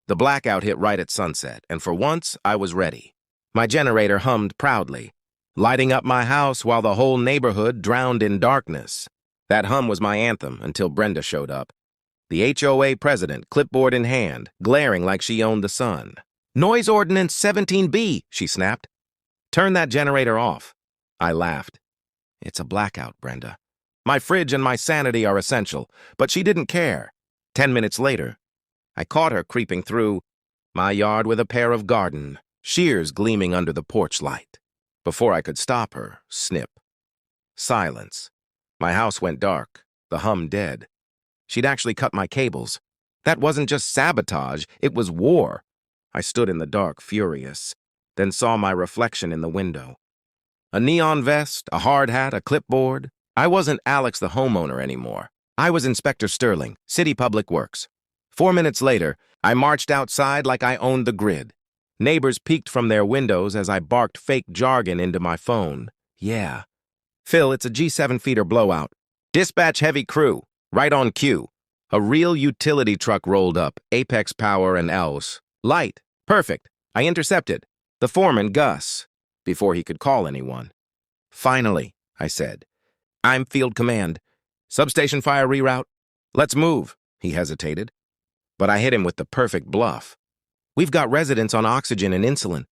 The blackout hit right at sunset, and for once, I was ready. My generator hummed proudly, lighting up my house while the whole neighborhood drowned in darkness. That hum was my anthem until Brenda showed up. The HOA president, clipboard in hand, glaring like she owned the sun. "Noise Ordinance 17B, she snapped. "Turn that generator off." I laughed. "It's a blackout, Brenda. My fridge and my sanity are essential," but she didn't care. 10 minutes later, I caught her creeping through my yard with a pair of garden shears gleaming under the porch light. Before I could stop her, snip. Silence. My house went dark, the hum dead. She'd actually cut my cables. That wasn't just sabotage, it was war. I stood in the dark, furious, then saw my reflection in the window. A neon vest, a hard hat, a clipboard. I wasn't Alex the homeowner anymore. I was Inspector Sterling, City Public Works. 4 minutes later, I marched outside like I owned the grid. Neighbors peeked from their windows as I barked fake jargon into my phone. "Yeah. Phil, it's a G7 feeder blowout. Dispatch heavy crew. Right on cue." A real utility truck rolled up, Apex Power and else. Light. Perfect. I intercepted. The foreman, Gus, before he could call anyone. "Finally," I said. "I'm Field Command. Substation fire reroute. Let's move." He hesitated. But I hit him with the perfect bluff. "We've got residents on oxygen and insulin."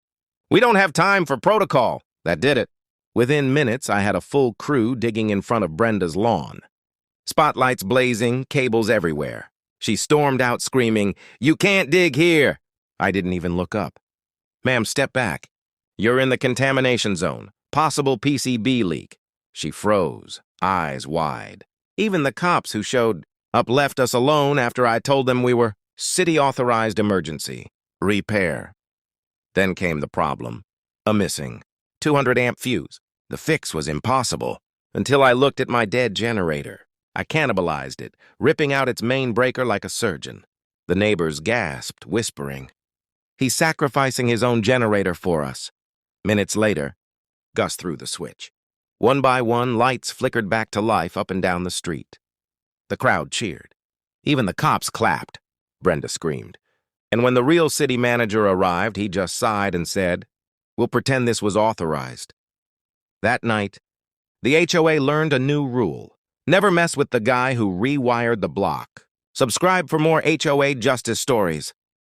"We don't have time for protocol." That did it. Within minutes, I had a full crew digging in front of Brenda's lawn. Spotlights blazing, cables everywhere. She stormed out screaming, "You can't dig here!" I didn't even look up. "Ma'am, step back. You're in the contamination zone. Possible PCB leak." She froze, eyes wide. Even the cops who showed up left us alone after I told them we were city-authorized emergency. Repair. Then came the problem. A missing 200-amp fuse. The fix was impossible until I looked at my dead generator. I cannibalized it, ripping out its main breaker like a surgeon. The neighbors gasped, whispering, "He's sacrificing his own generator for us." Minutes later, Gus threw the switch. One by one, lights flickered back to life up and down the street. The crowd cheered. Even the cops clapped, Brenda screamed. And when the real city manager arrived, he just sighed and said, "We'll pretend this was authorized." That night, the HOA learned a new rule. Never mess with the guy who rewired the block. Subscribe for more HOA justice stories.